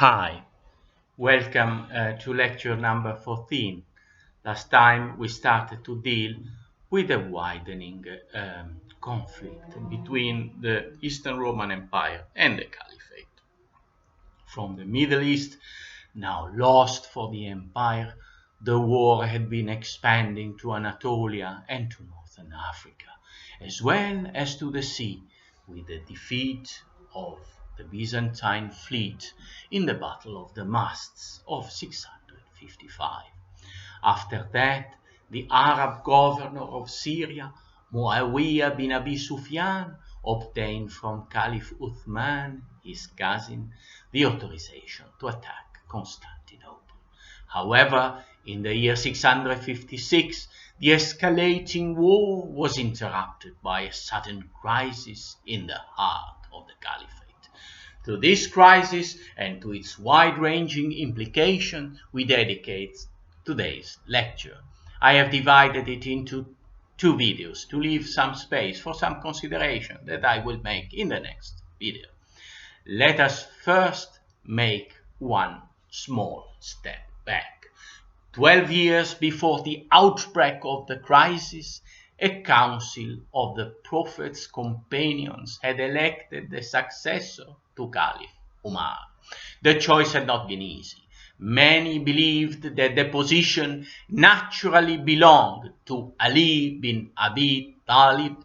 Hi, welcome to lecture number 14. Last time we started to deal with a widening conflict between the Eastern Roman Empire and the Caliphate. From the Middle East, now lost for the empire, the war had been expanding to Anatolia and to northern Africa, as well as to the sea, with the defeat of the Byzantine fleet in the Battle of the Masts of 655. After that, the Arab governor of Syria, Muʿāwiya bin Abi Sufyan, obtained from Caliph Uthmān, his cousin, the authorization to attack Constantinople. However, in the year 656, the escalating war was interrupted by a sudden crisis in the heart of the Caliphate. To this crisis and to its wide-ranging implications, we dedicate today's lecture. I have divided it into two videos to leave some space for some consideration that I will make in the next video. Let us first make one small step back. 12 years before the outbreak of the crisis, a council of the Prophet's companions had elected the successor to Caliph Umar. The choice had not been easy. Many believed that the position naturally belonged to ʿAlī bin Abi Talib,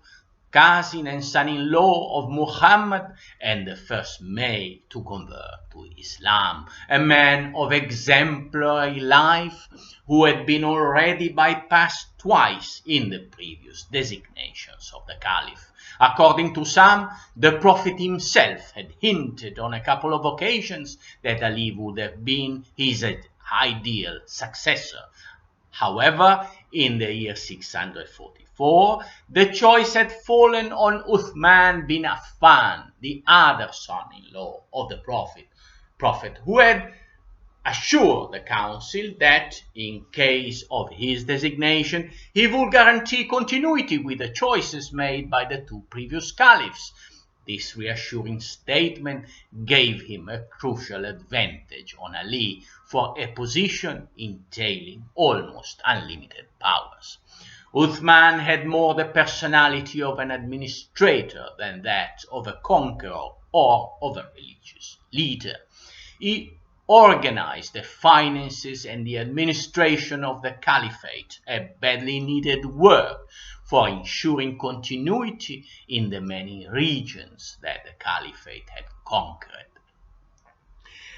cousin and son-in-law of Muhammad and the first male to convert to Islam, a man of exemplary life who had been already bypassed twice in the previous designations of the Caliph. According to some, the Prophet himself had hinted on a couple of occasions that Ali would have been his ideal successor. However, in the year 644, the choice had fallen on Uthmān bin Affan, the other son-in-law of the Prophet, who had assured the council that, in case of his designation, he would guarantee continuity with the choices made by the two previous caliphs. This reassuring statement gave him a crucial advantage on Ali for a position entailing almost unlimited powers. Uthmān had more the personality of an administrator than that of a conqueror or of a religious leader. He organized the finances and the administration of the Caliphate, a badly needed work for ensuring continuity in the many regions that the Caliphate had conquered.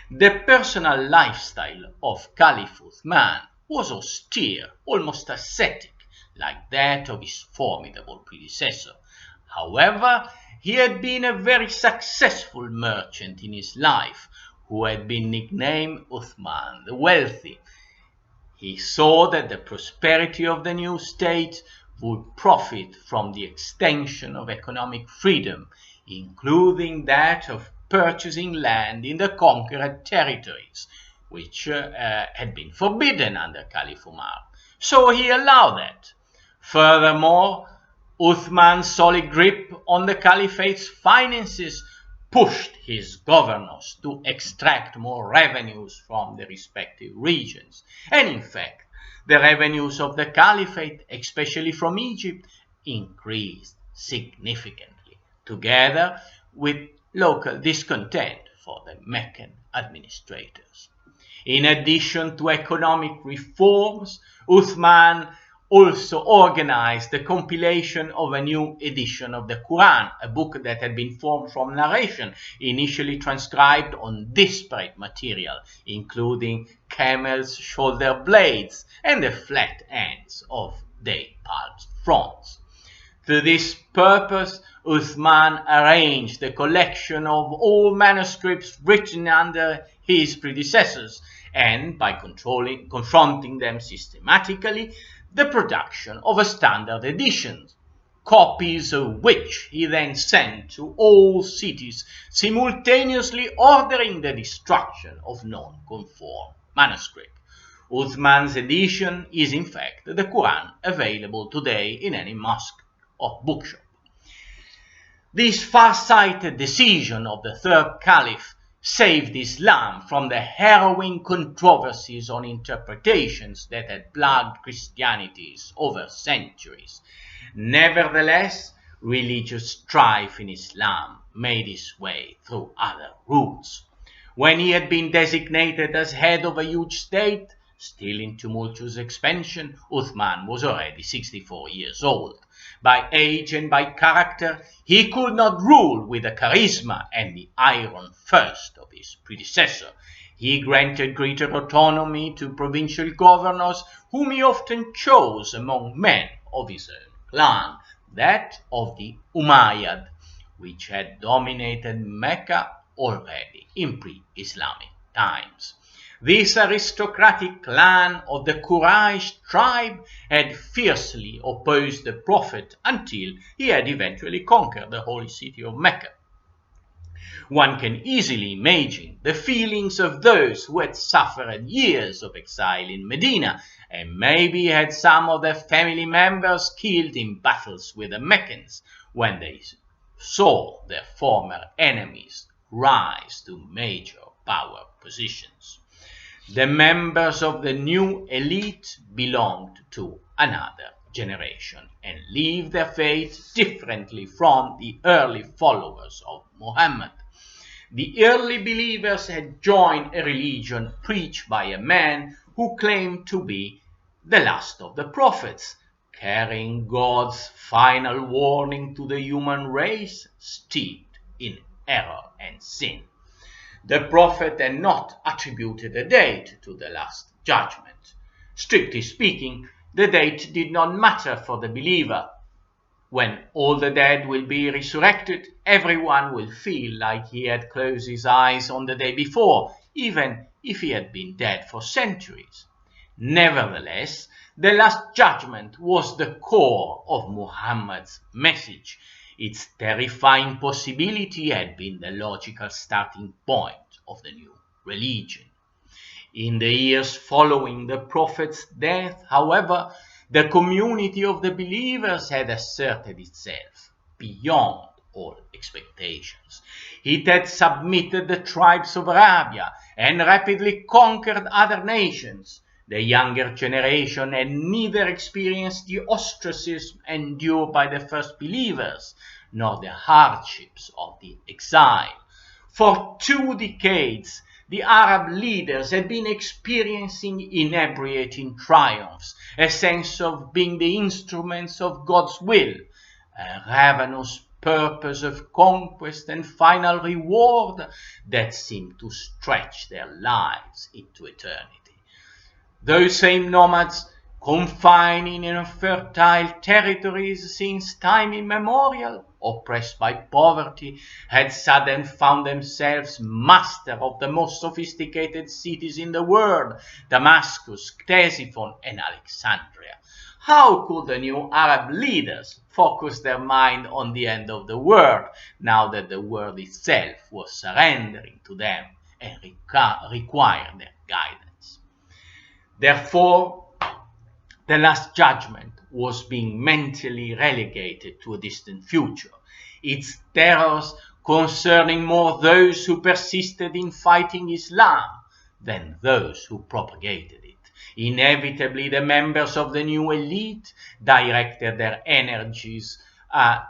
The personal lifestyle of Caliph Uthmān was austere, almost ascetic, like that of his formidable predecessor. However, he had been a very successful merchant in his life, who had been nicknamed Uthmān the Wealthy. He saw that the prosperity of the new state would profit from the extension of economic freedom, including that of purchasing land in the conquered territories, which had been forbidden under Caliph Umar. So he allowed that. Furthermore, Uthmān's solid grip on the Caliphate's finances pushed his governors to extract more revenues from the respective regions. And in fact, the revenues of the Caliphate, especially from Egypt, increased significantly, together with local discontent for the Meccan administrators. In addition to economic reforms, Uthmān also organized the compilation of a new edition of the Quran, a book that had been formed from narration, initially transcribed on disparate material, including camels' shoulder blades and the flat ends of their palm fronds. To this purpose, Uthmān arranged the collection of all manuscripts written under his predecessors, and by confronting them systematically, the production of a standard edition, copies of which he then sent to all cities, simultaneously ordering the destruction of non-conform manuscript. Uthmān's edition is in fact the Quran, available today in any mosque or bookshop. This far-sighted decision of the Third Caliph saved Islam from the harrowing controversies on interpretations that had plagued Christianity over centuries. Nevertheless, religious strife in Islam made its way through other routes. When he had been designated as head of a huge state, still in tumultuous expansion, Uthmān was already 64 years old. By age and by character, he could not rule with the charisma and the iron fist of his predecessor. He granted greater autonomy to provincial governors, whom he often chose among men of his own clan, that of the Umayyad, which had dominated Mecca already in pre-Islamic times. This aristocratic clan of the Khawarij tribe had fiercely opposed the Prophet until he had eventually conquered the holy city of Mecca. One can easily imagine the feelings of those who had suffered years of exile in Medina and maybe had some of their family members killed in battles with the Meccans when they saw their former enemies rise to major power positions. The members of the new elite belonged to another generation and lived their faith differently from the early followers of Muhammad. The early believers had joined a religion preached by a man who claimed to be the last of the prophets, carrying God's final warning to the human race steeped in error and sin. The prophet had not attributed a date to the last judgment. Strictly speaking, the date did not matter for the believer. When all the dead will be resurrected, everyone will feel like he had closed his eyes on the day before, even if he had been dead for centuries. Nevertheless, the last judgment was the core of Muhammad's message. Its terrifying possibility had been the logical starting point of the new religion. In the years following the Prophet's death, however, the community of the believers had asserted itself beyond all expectations. It had submitted the tribes of Arabia and rapidly conquered other nations. The younger generation had neither experienced the ostracism endured by the first believers, nor the hardships of the exile. For 2 decades, the Arab leaders had been experiencing inebriating triumphs, a sense of being the instruments of God's will, a ravenous purpose of conquest and final reward that seemed to stretch their lives into eternity. Those same nomads, confining in fertile territories since time immemorial, oppressed by poverty, had suddenly found themselves master of the most sophisticated cities in the world, Damascus, Ctesiphon, and Alexandria. How could the new Arab leaders focus their mind on the end of the world, now that the world itself was surrendering to them and required their guidance? Therefore, the last judgment was being mentally relegated to a distant future, its terrors concerning more those who persisted in fighting Islam than those who propagated it. Inevitably, the members of the new elite directed their energies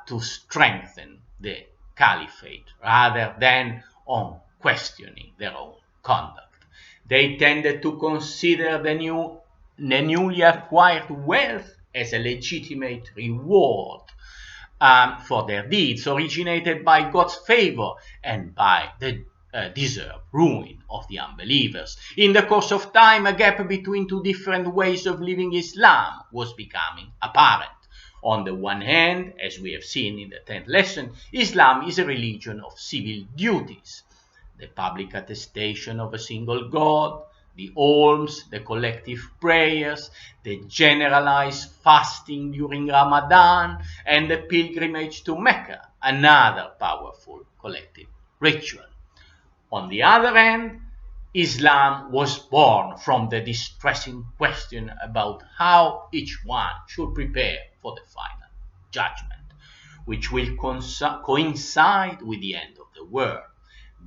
to strengthen the Caliphate rather than on questioning their own conduct. They tended to consider the newly acquired wealth as a legitimate reward for their deeds originated by God's favor and by the deserved ruin of the unbelievers. In the course of time, a gap between 2 different ways of living Islam was becoming apparent. On the one hand, as we have seen in the 10th lesson, Islam is a religion of civil duties. The public attestation of a single God, the alms, the collective prayers, the generalized fasting during Ramadan, and the pilgrimage to Mecca, another powerful collective ritual. On the other hand, Islam was born from the distressing question about how each one should prepare for the final judgment, which will coincide with the end of the world.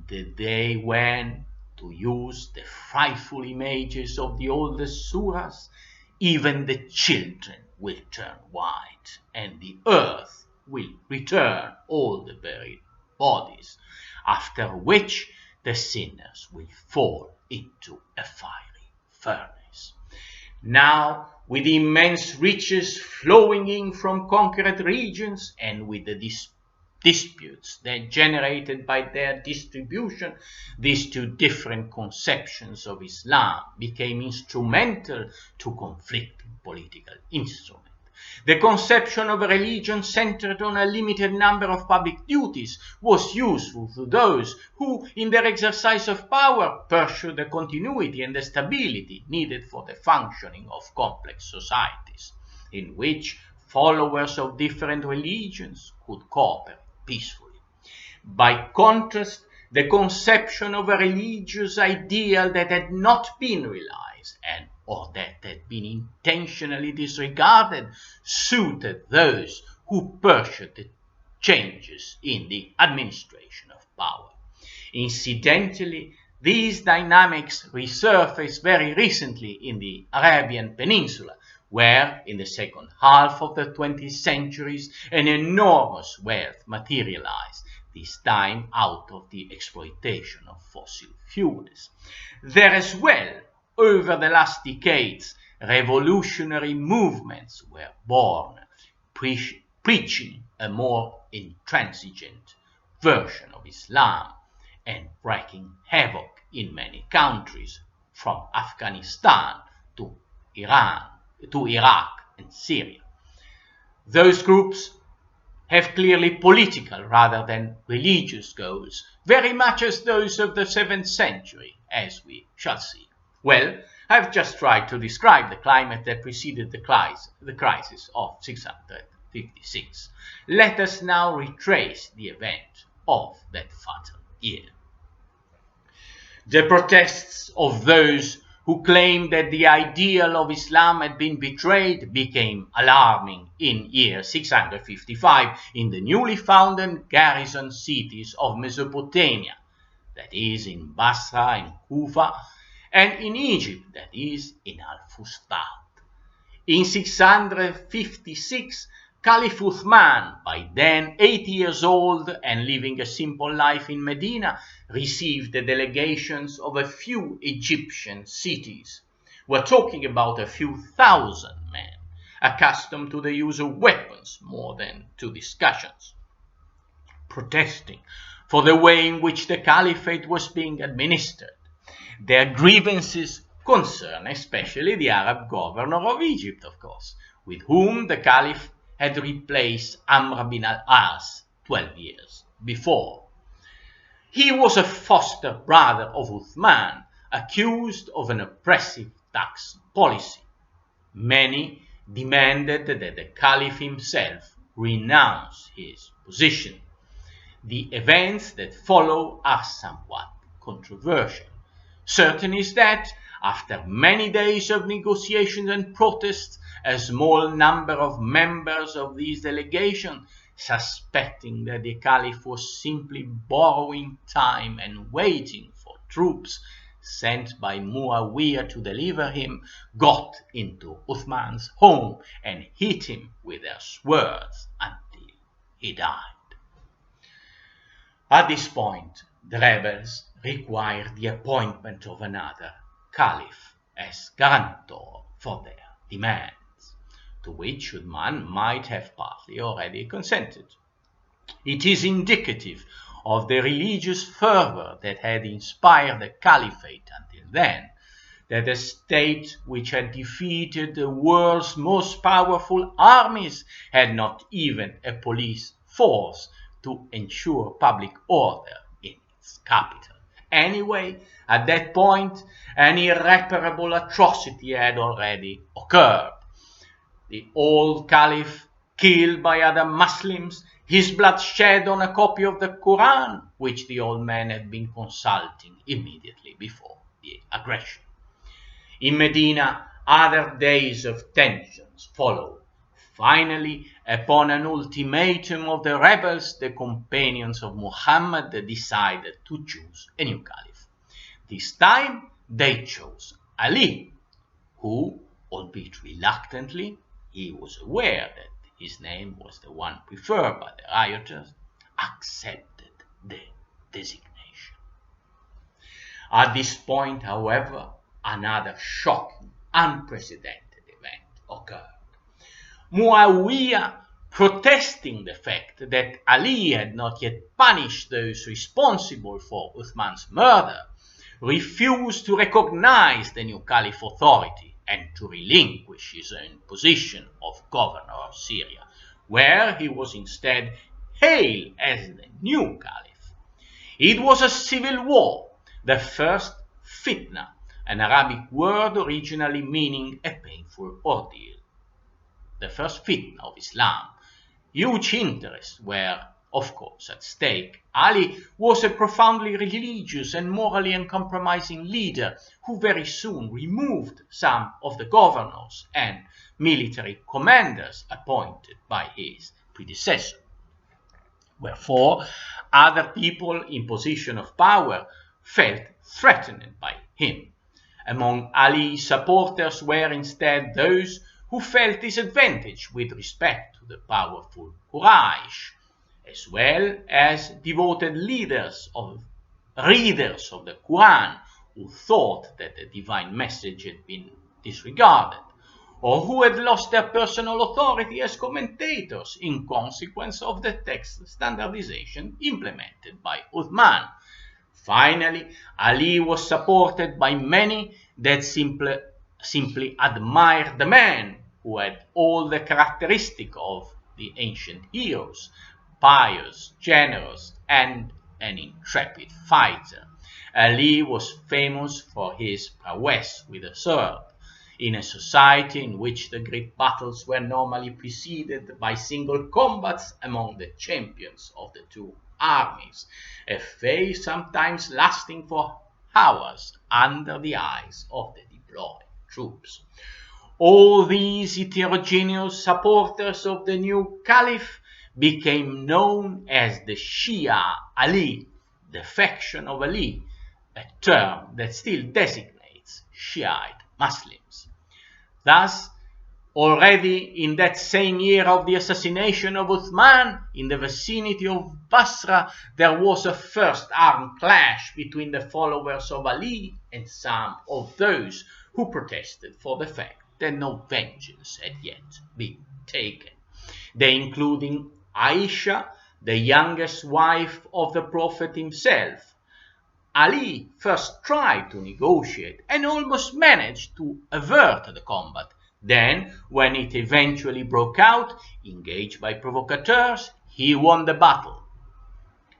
the day when, to use the frightful images of the oldest surahs, even the children will turn white, and the earth will return all the buried bodies, after which the sinners will fall into a fiery furnace. Now, with immense riches flowing in from conquered regions, and with the disputes that generated by their distribution, these two different conceptions of Islam became instrumental to conflicting political instruments. The conception of a religion centered on a limited number of public duties was useful to those who, in their exercise of power, pursued the continuity and the stability needed for the functioning of complex societies, in which followers of different religions could cooperate peacefully. By contrast, the conception of a religious ideal that had not been realized or that had been intentionally disregarded suited those who pursued the changes in the administration of power. Incidentally, these dynamics resurfaced very recently in the Arabian Peninsula, where, in the second half of the 20th century, an enormous wealth materialized, this time out of the exploitation of fossil fuels. There as well, over the last decades, revolutionary movements were born, preaching a more intransigent version of Islam and wreaking havoc in many countries, from Afghanistan to Iraq and Syria. Those groups have clearly political rather than religious goals, very much as those of the 7th century, as we shall see. Well, I've just tried to describe the climate that preceded the crisis of 656. Let us now retrace the event of that fatal year. The protests of those who claimed that the ideal of Islam had been betrayed became alarming in year 655 in the newly founded garrison cities of Mesopotamia, that is in Basra and Kufa, and in Egypt, that is in Al-Fustat. In 656, Caliph Uthmān, by then 80 years old and living a simple life in Medina, received the delegations of a few Egyptian cities. We're talking about a few thousand men, accustomed to the use of weapons more than to discussions, protesting for the way in which the Caliphate was being administered. Their grievances concern especially the Arab governor of Egypt, of course, with whom the Caliph had replaced Amr bin al-As 12 years before. He was a foster brother of Uthmān, accused of an oppressive tax policy. Many demanded that the Caliph himself renounce his position. The events that follow are somewhat controversial. Certain is that, after many days of negotiations and protests, a small number of members of this delegation, suspecting that the Caliph was simply borrowing time and waiting for troops sent by Muʿāwiya to deliver him, got into Uthmān's home and hit him with their swords until he died. At this point, the rebels required the appointment of another Caliph as guarantor for their demands, to which Uthmān might have partly already consented. It is indicative of the religious fervor that had inspired the Caliphate until then, that a state which had defeated the world's most powerful armies had not even a police force to ensure public order in its capital. Anyway, at that point, an irreparable atrocity had already occurred. The old Caliph killed by other Muslims, his blood shed on a copy of the Quran, which the old man had been consulting immediately before the aggression. In Medina, other days of tensions followed. Finally, upon an ultimatum of the rebels, the companions of Muhammad decided to choose a new caliph. This time, they chose Ali, who, albeit reluctantly, he was aware that his name was the one preferred by the rioters, accepted the designation. At this point, however, another shocking, unprecedented event occurred. Muʿāwiya, protesting the fact that Ali had not yet punished those responsible for Uthmān's murder, refused to recognize the new caliph authority and to relinquish his own position of governor of Syria, where he was instead hailed as the new caliph. It was a civil war, the first fitna, an Arabic word originally meaning a painful ordeal. The first fitna of Islam. Huge interests were, of course, at stake. Ali was a profoundly religious and morally uncompromising leader who very soon removed some of the governors and military commanders appointed by his predecessor. Wherefore, other people in position of power felt threatened by him. Among Ali's supporters were instead those who felt disadvantaged with respect to the powerful Khawarij, as well as devoted readers of the Quran who thought that the divine message had been disregarded, or who had lost their personal authority as commentators in consequence of the text standardization implemented by Uthmān. Finally, Ali was supported by many that simply admired the man who had all the characteristics of the ancient heroes, pious, generous, and an intrepid fighter. Ali was famous for his prowess with a sword. In a society in which the great battles were normally preceded by single combats among the champions of the two armies, a fray sometimes lasting for hours under the eyes of the deployed troops. All these heterogeneous supporters of the new caliph became known as the Shia Ali, the faction of Ali, a term that still designates Shiite Muslims. Thus, already in that same year of the assassination of Uthmān, in the vicinity of Basra, there was a first armed clash between the followers of Ali and some of those who protested for the fact that no vengeance had yet been taken. They including Aisha, the youngest wife of the Prophet himself. Ali first tried to negotiate and almost managed to avert the combat. Then, when it eventually broke out, engaged by provocateurs, he won the battle.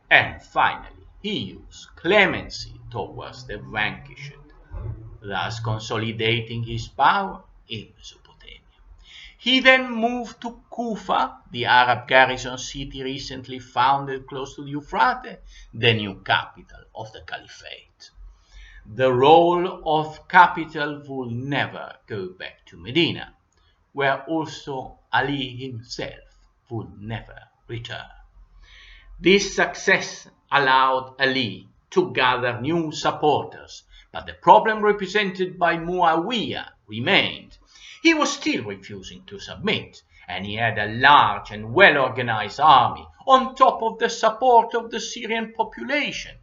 And finally, he used clemency towards the vanquished, thus consolidating his power in Mesopotamia. He then moved to Kufa, the Arab garrison city recently founded close to the Euphrates, the new capital of the Caliphate. The role of capital would never go back to Medina, where also Ali himself would never return. This success allowed Ali to gather new supporters, but the problem represented by Muʿāwiya remained. He was still refusing to submit, and he had a large and well-organized army on top of the support of the Syrian population,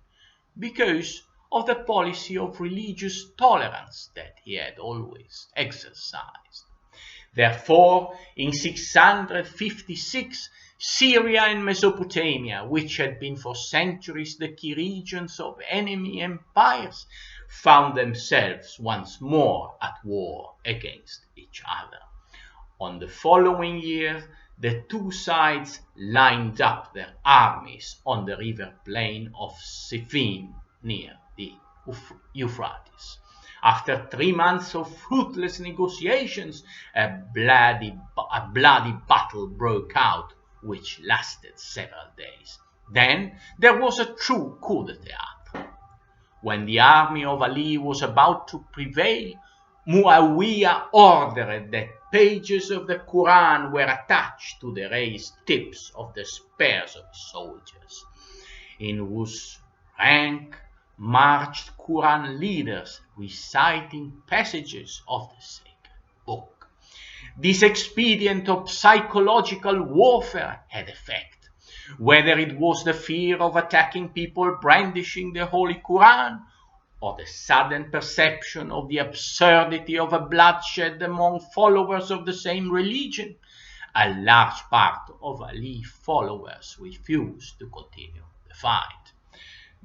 because of the policy of religious tolerance that he had always exercised. Therefore, in 656, Syria and Mesopotamia, which had been for centuries the key regions of enemy empires, found themselves once more at war against each other. On the following year, the two sides lined up their armies on the river plain of Siffin near the Euphrates. After 3 months of fruitless negotiations, a bloody battle broke out, which lasted several days. Then there was a true coup d'état. When the army of Ali was about to prevail, Muʿāwiya ordered that pages of the Quran were attached to the raised tips of the spears of his soldiers, in whose rank marched Quran leaders reciting passages of the sacred book. This expedient of psychological warfare had effect, whether it was the fear of attacking people brandishing the Holy Quran, or the sudden perception of the absurdity of a bloodshed among followers of the same religion. A large part of ʿAlī followers refused to continue the fight.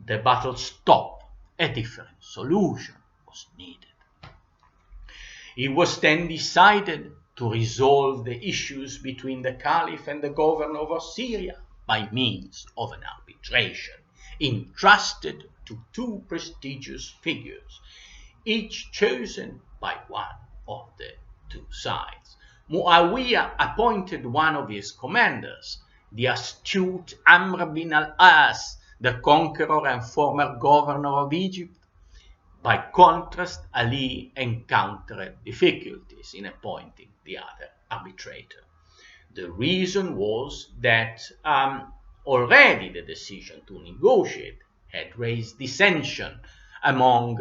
The battle stopped. A different solution was needed. It was then decided to resolve the issues between the Caliph and the Governor of Syria by means of an arbitration entrusted to two prestigious figures, each chosen by one of the two sides. Muʿāwiya appointed one of his commanders, the astute Amr bin al-As, the conqueror and former governor of Egypt. By contrast, ʿAlī encountered difficulties in appointing the other arbitrator. The reason was that already the decision to negotiate had raised dissension among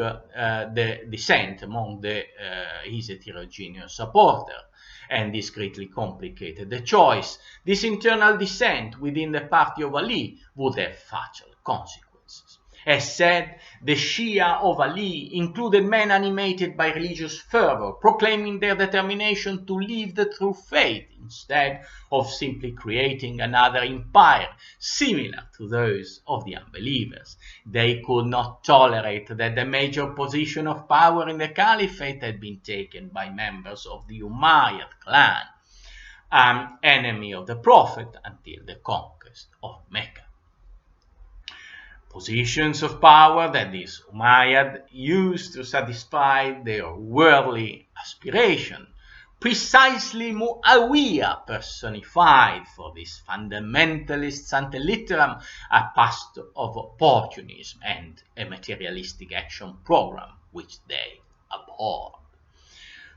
his heterogeneous supporters, and this greatly complicated the choice. This internal dissent within the party of ʿAlī would have fatal consequences. As said, the Shia of ʿAlī included men animated by religious fervor, proclaiming their determination to leave the true faith instead of simply creating another empire similar to those of the unbelievers. They could not tolerate that the major position of power in the Caliphate had been taken by members of the Umayyad clan, enemy of the Prophet until the conquest of Mecca. Positions of power that these Umayyad used to satisfy their worldly aspiration. Precisely Muʿāwiya personified for these fundamentalists ante litteram a past of opportunism and a materialistic action program which they abhorred.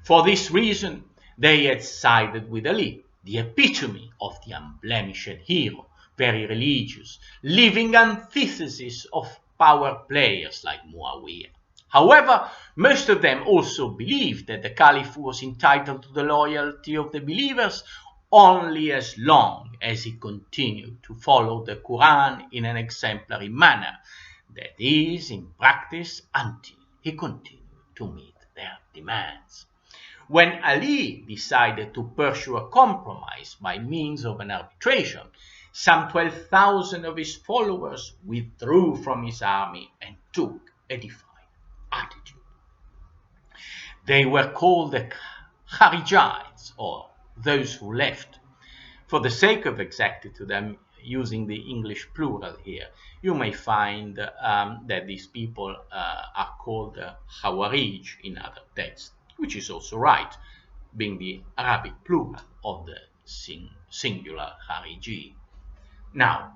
For this reason, they had sided with ʿAlī, the epitome of the unblemished hero, very religious, living antithesis of power players like Muʿāwiya. However, most of them also believed that the Caliph was entitled to the loyalty of the believers only as long as he continued to follow the Quran in an exemplary manner, that is, in practice, until he continued to meet their demands. When ʿAlī decided to pursue a compromise by means of an arbitration, some 12,000 of his followers withdrew from his army and took a defiant attitude. They were called the Kharijites, or those who left. For the sake of exactitude, I'm using the English plural here. You may find that these people are called Khawarij in other texts, which is also right, being the Arabic plural of the singular Khariji. Now,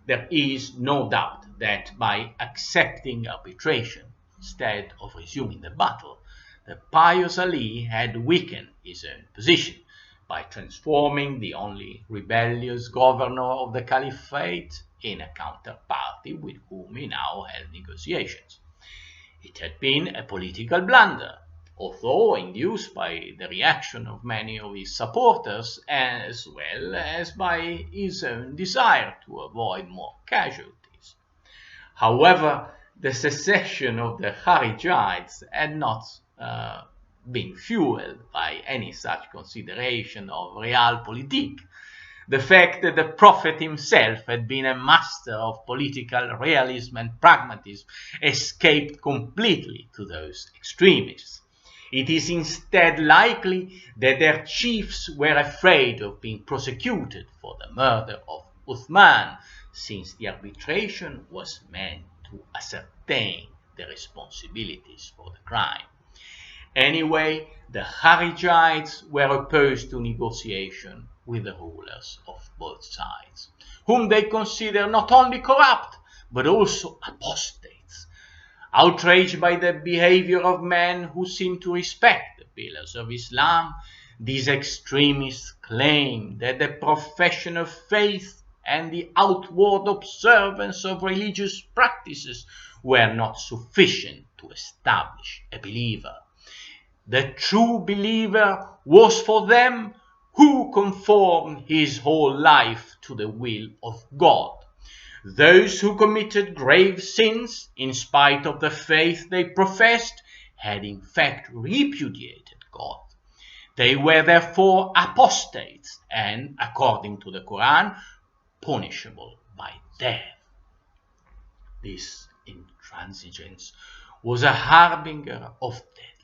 there is no doubt that by accepting arbitration instead of resuming the battle, the pious ʿAlī had weakened his own position by transforming the only rebellious governor of the Caliphate in a counterparty with whom he now held negotiations. It had been a political blunder, although induced by the reaction of many of his supporters, as well as by his own desire to avoid more casualties. However, the secession of the Kharijites had not been fueled by any such consideration of realpolitik. The fact that the Prophet himself had been a master of political realism and pragmatism escaped completely to those extremists. It is instead likely that their chiefs were afraid of being prosecuted for the murder of Uthmān, since the arbitration was meant to ascertain the responsibilities for the crime. Anyway, the Kharijites were opposed to negotiation with the rulers of both sides, whom they considered not only corrupt, but also apostates. Outraged by the behavior of men who seemed to respect the pillars of Islam, These extremists claim that the profession of faith and the outward observance of religious practices were not sufficient to establish a believer. The true believer was for them who conformed his whole life to the will of God. Those who committed grave sins in spite of the faith they professed had in fact repudiated God. They were therefore apostates and, according to the Quran, punishable by death. This intransigence was a harbinger of deadly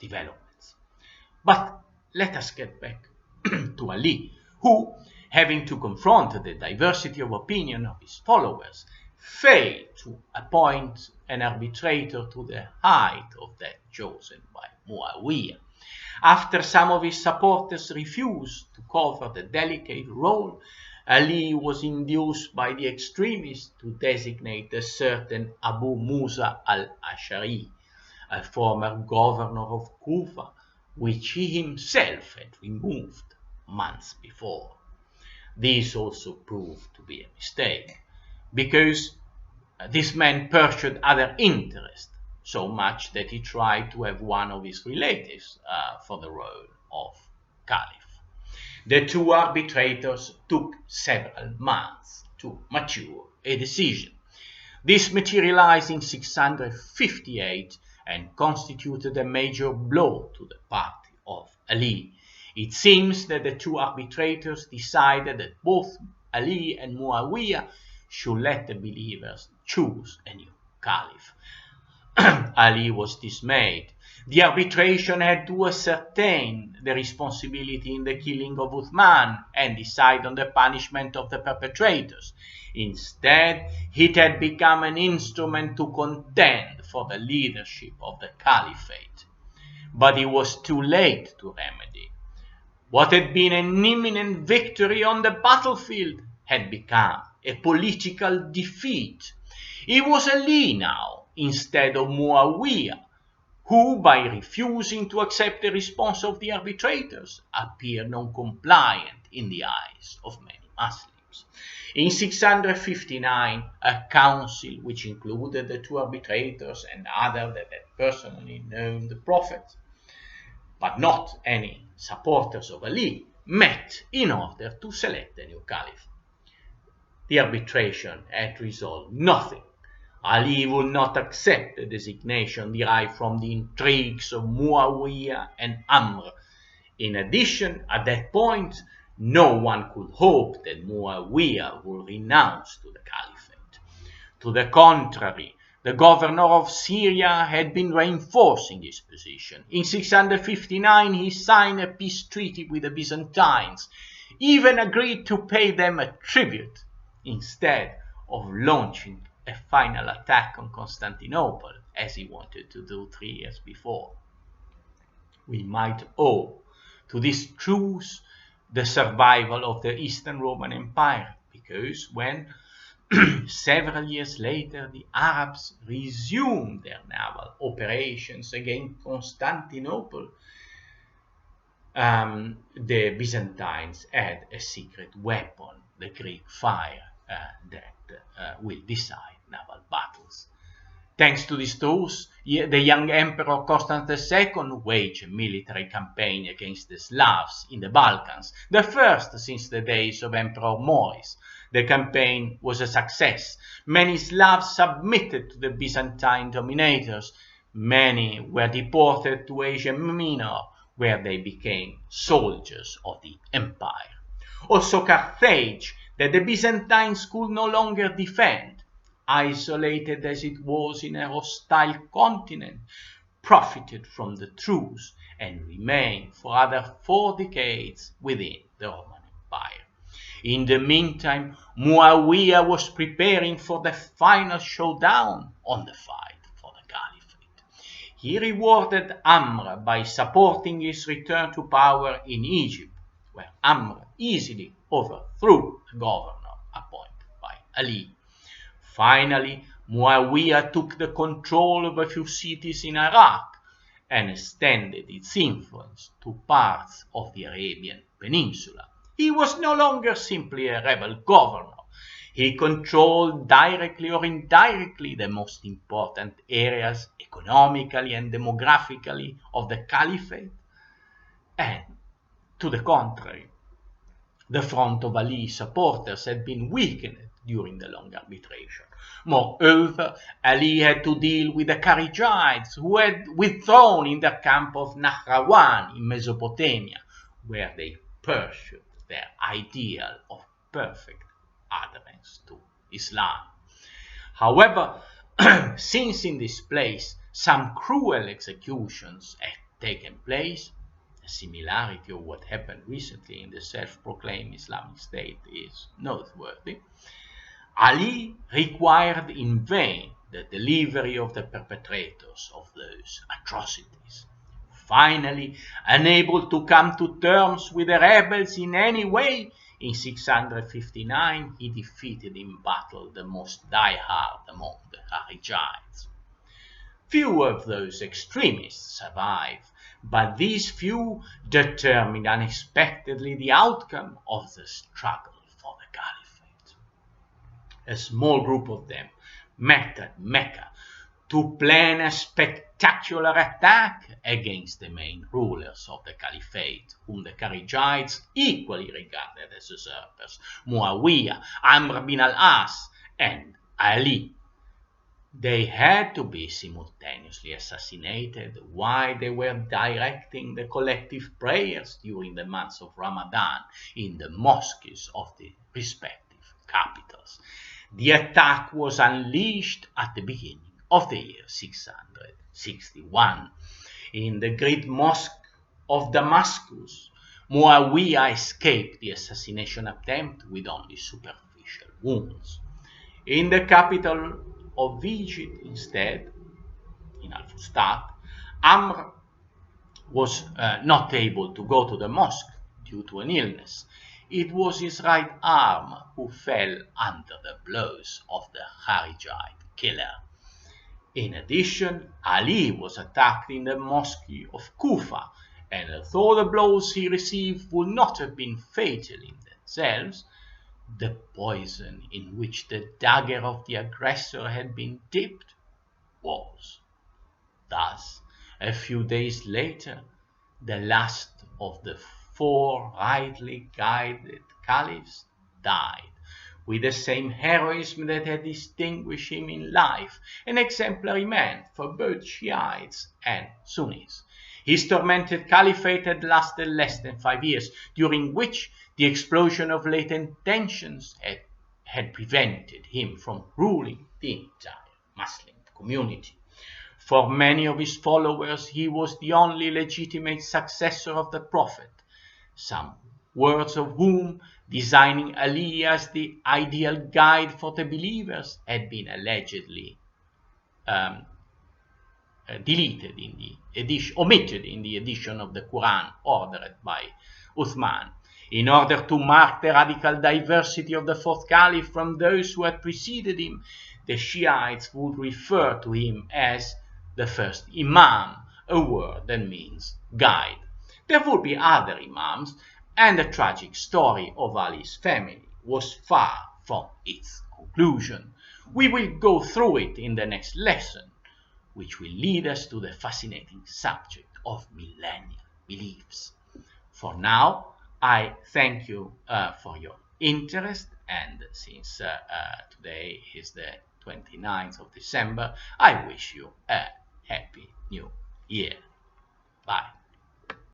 developments. But let us get back to ʿAlī, who, having to confront the diversity of opinion of his followers, failed to appoint an arbitrator to the height of that chosen by Muʿāwiya. After some of his supporters refused to cover the delicate role, ʿAlī was induced by the extremists to designate a certain Abu Musa al-Ash'ari, a former governor of Kufa, which he himself had removed months before. This also proved to be a mistake, because this man pursued other interests, so much that he tried to have one of his relatives for the role of Caliph. The two arbitrators took several months to mature a decision. This materialized in 658 and constituted a major blow to the party of ʿAlī. It seems that the two arbitrators decided that both ʿAlī and Muʿāwiya should let the believers choose a new caliph. ʿAlī was dismayed. The arbitration had to ascertain the responsibility in the killing of Uthmān and decide on the punishment of the perpetrators. Instead, it had become an instrument to contend for the leadership of the Caliphate. But it was too late to remedy. What had been an imminent victory on the battlefield had become a political defeat. It was ʿAlī now, instead of Muʿāwiya, who, by refusing to accept the response of the arbitrators, appeared non-compliant in the eyes of many Muslims. In 659, a council, which included the two arbitrators and others that had personally known the Prophet, but not any supporters of ʿAlī, met in order to select a new caliph. The arbitration had resolved nothing. ʿAlī would not accept the designation derived from the intrigues of Muʿāwiya and Amr. In addition, at that point, no one could hope that Muʿāwiya would renounce to the caliphate. To the contrary, the governor of Syria had been reinforcing his position. In 659, he signed a peace treaty with the Byzantines, even agreed to pay them a tribute instead of launching a final attack on Constantinople, as he wanted to do 3 years before. We might owe to this truce the survival of the Eastern Roman Empire, because when several years later the Arabs resumed their naval operations against Constantinople, the Byzantines had a secret weapon, the Greek fire, that will decide naval battles. Thanks to this truce, the young Emperor Constantine II waged a military campaign against the Slavs in the Balkans, the first since the days of Emperor Maurice. The campaign was a success. Many Slavs submitted to the Byzantine dominators. Many were deported to Asia Minor, where they became soldiers of the empire. Also Carthage, that the Byzantines could no longer defend, isolated as it was in a hostile continent, profited from the truce and remained for other 4 decades within the Roman Empire. In the meantime, Muʿāwiya was preparing for the final showdown on the fight for the Caliphate. He rewarded Amr by supporting his return to power in Egypt, where Amr easily overthrew the governor appointed by ʿAlī. Finally, Muʿāwiya took the control of a few cities in Iraq and extended its influence to parts of the Arabian Peninsula. He was no longer simply a rebel governor. He controlled directly or indirectly the most important areas economically and demographically of the Caliphate. And to the contrary, the front of Ali's supporters had been weakened during the long arbitration. Moreover, Ali had to deal with the Kharijites, who had withdrawn in their camp of Nahrawan in Mesopotamia, where they pursued their ideal of perfect adherence to Islam. However, since in this place some cruel executions had taken place, a similarity of what happened recently in the self-proclaimed Islamic State is noteworthy, Ali required in vain the delivery of the perpetrators of those atrocities. Finally, unable to come to terms with the rebels in any way, in 659 he defeated in battle the most die-hard among the Kharijites. Few of those extremists survive, but these few determined unexpectedly the outcome of the struggle for the Caliphate. A small group of them met at Mecca to plan a spectacular attack against the main rulers of the Caliphate, whom the Kharijites equally regarded as usurpers: Muʿāwiya, Amr bin al-As, and Ali. They had to be simultaneously assassinated while they were directing the collective prayers during the months of Ramadan in the mosques of the respective capitals. The attack was unleashed at the beginning of the year 661. In the great mosque of Damascus, Muawiyah escaped the assassination attempt with only superficial wounds. In the capital of Egypt, instead, in Al-Fustat, Amr was not able to go to the mosque due to an illness. It was his right arm who fell under the blows of the Kharijite killer. In addition, Ali was attacked in the mosque of Kufa, and although the blows he received would not have been fatal in themselves, the poison in which the dagger of the aggressor had been dipped was. Thus, a few days later, the last of the 4 rightly guided caliphs died, with the same heroism that had distinguished him in life, an exemplary man for both Shiites and Sunnis. His tormented caliphate had lasted less than 5 years, during which the explosion of latent tensions had prevented him from ruling the entire Muslim community. For many of his followers, he was the only legitimate successor of the Prophet, some words of whom, designing Ali as the ideal guide for the believers, had been allegedly omitted in the edition of the Quran ordered by Uthmān. In order to mark the radical diversity of the fourth caliph from those who had preceded him, the Shiites would refer to him as the first Imam, a word that means guide. There would be other Imams, and the tragic story of Ali's family was far from its conclusion. We will go through it in the next lesson, which will lead us to the fascinating subject of millennial beliefs. For now, I thank you for your interest, and since today is the 29th of December, I wish you a happy new year.